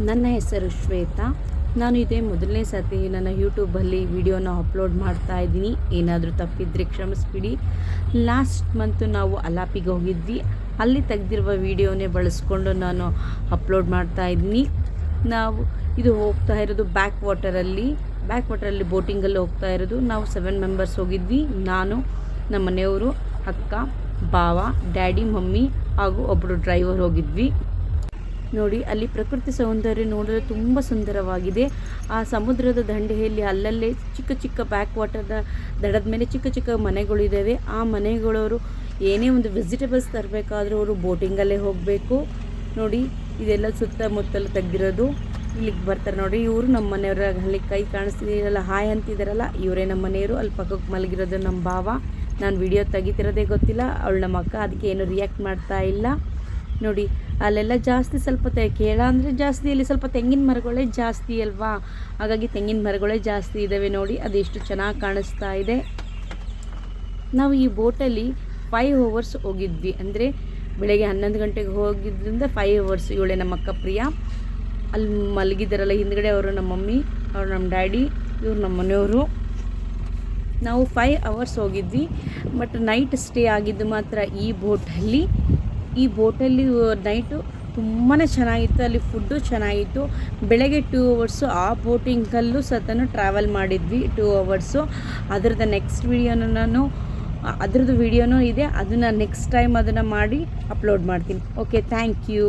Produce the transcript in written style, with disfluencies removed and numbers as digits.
ನನ್ನ ಹೆಸರು ಶ್ವೇತಾ. ನಾನು ಇದೇ ಮೊದಲನೇ ಸತಿ ನನ್ನ ಯೂಟ್ಯೂಬಲ್ಲಿ ವಿಡಿಯೋನ ಅಪ್ಲೋಡ್ ಮಾಡ್ತಾ ಇದ್ದೀನಿ. ಏನಾದರೂ ತಪ್ಪಿದ್ರೆ ಕ್ಷಮಿಸ್ಬಿಡಿ. ಲಾಸ್ಟ್ ಮಂತು ನಾವು ಅಲಾಪಿಗೆ ಹೋಗಿದ್ವಿ. ಅಲ್ಲಿ ತೆಗೆದಿರುವ ವಿಡಿಯೋನೇ ಬಳಸ್ಕೊಂಡು ನಾನು ಅಪ್ಲೋಡ್ ಮಾಡ್ತಾ ಇದ್ದೀನಿ. ಇದು ಹೋಗ್ತಾ ಇರೋದು ಬ್ಯಾಕ್ ವಾಟರಲ್ಲಿ ಬೋಟಿಂಗಲ್ಲಿ ಹೋಗ್ತಾ ಇರೋದು. ನಾವು 7 ಮೆಂಬರ್ಸ್ ಹೋಗಿದ್ವಿ. ನಾನು, ನಮ್ಮ ಮನೆಯವರು, ಅಕ್ಕ, ಬಾವ, ಡ್ಯಾಡಿ, ಮಮ್ಮಿ ಹಾಗೂ ಒಬ್ಬರು ಡ್ರೈವರ್ ಹೋಗಿದ್ವಿ. ನೋಡಿ, ಅಲ್ಲಿ ಪ್ರಕೃತಿ ಸೌಂದರ್ಯ ನೋಡಲು ತುಂಬ ಸುಂದರವಾಗಿದೆ. ಆ ಸಮುದ್ರದ ದಂಡೆಯಲ್ಲಿ ಅಲ್ಲಲ್ಲೇ ಚಿಕ್ಕ ಚಿಕ್ಕ ಬ್ಯಾಕ್ ವಾಟರ್ನ ದಡದ ಮೇಲೆ ಚಿಕ್ಕ ಚಿಕ್ಕ ಮನೆಗಳಿದ್ದಾವೆ. ಆ ಮನೆಗಳವರು ಏನೇ ಒಂದು ವೆಜಿಟೇಬಲ್ಸ್ ತರಬೇಕಾದ್ರೂ ಅವರು ಬೋಟಿಂಗಲ್ಲೇ ಹೋಗಬೇಕು. ನೋಡಿ, ಇದೆಲ್ಲ ಸುತ್ತಮುತ್ತಲು ತೆಗ್ದಿರೋದು. ಇಲ್ಲಿಗೆ ಬರ್ತಾರೆ ನೋಡಿ, ಇವರು ನಮ್ಮ ಮನೆಯವರ. ಅಲ್ಲಿ ಕೈ ಕಾಣಿಸ್ತಿದ್ದೀರಲ್ಲ, ಹಾಯ್ ಅಂತಿದ್ದಾರಲ್ಲ, ಇವರೇ ನಮ್ಮ ಮನೆಯವರು. ಅಲ್ಲಿ ಪಕ್ಕಕ್ಕೆ ಮಲಗಿರೋದು ನಮ್ಮ ಭಾವ. ನಾನು ವಿಡಿಯೋ ತೆಗಿತಿರೋದೇ ಗೊತ್ತಿಲ್ಲ, ಅವಳು ನಮ್ಮ ಅಕ್ಕ. ಅದಕ್ಕೆ ಏನು ರಿಯಾಕ್ಟ್ ಮಾಡ್ತಾ ಇಲ್ಲ. ನೋಡಿ, ಅಲ್ಲೆಲ್ಲ ಜಾಸ್ತಿ ಸ್ವಲ್ಪ ಕೇಳ ಅಂದರೆ ಜಾಸ್ತಿ, ಇಲ್ಲಿ ಸ್ವಲ್ಪ ತೆಂಗಿನ ಮರಗಳೇ ಜಾಸ್ತಿ ಅಲ್ವಾ, ಹಾಗಾಗಿ ತೆಂಗಿನ ಮರಗಳೇ ಜಾಸ್ತಿ ಇದ್ದಾವೆ. ನೋಡಿ, ಅದೆಷ್ಟು ಚೆನ್ನಾಗಿ ಕಾಣಿಸ್ತಾ ಇದೆ. ನಾವು ಈ ಬೋಟಲ್ಲಿ 5 hours ಹೋಗಿದ್ವಿ. ಅಂದರೆ ಬೆಳಗ್ಗೆ 11 ಗಂಟೆಗೆ ಹೋಗಿದ್ದರಿಂದ 5 hours. ಇವಳೆ ನಮ್ಮ ಅಕ್ಕ ಪ್ರಿಯಾ. ಅಲ್ಲಿ ಮಲಗಿದ್ದಾರಲ್ಲ ಹಿಂದ್ಗಡೆ, ಅವರು ನಮ್ಮ ಮಮ್ಮಿ, ಅವರು ನಮ್ಮ ಡ್ಯಾಡಿ, ಇವ್ರು ನಮ್ಮ ಮನೆಯವರು. ನಾವು 5 hours ಹೋಗಿದ್ವಿ. ಬಟ್ ನೈಟ್ ಸ್ಟೇ ಆಗಿದ್ದು ಮಾತ್ರ ಈ ಬೋಟಲ್ಲಿ ನೈಟು ತುಂಬಾ ಚೆನ್ನಾಗಿತ್ತು. ಅಲ್ಲಿ ಫುಡ್ಡು ಚೆನ್ನಾಗಿತ್ತು. ಬೆಳಗ್ಗೆ 2 hours ಆ ಬೋಟಿಂಗಲ್ಲೂ ಸತನು ಟ್ರಾವೆಲ್ ಮಾಡಿದ್ವಿ 2 hours. ಅದರದ್ದು ನೆಕ್ಸ್ಟ್ ವಿಡಿಯೋನೂ ಇದೆ. ಅದನ್ನು ನೆಕ್ಸ್ಟ್ ಟೈಮ್ ಅದನ್ನು ಮಾಡಿ ಅಪ್ಲೋಡ್ ಮಾಡ್ತೀನಿ. Okay, thank you.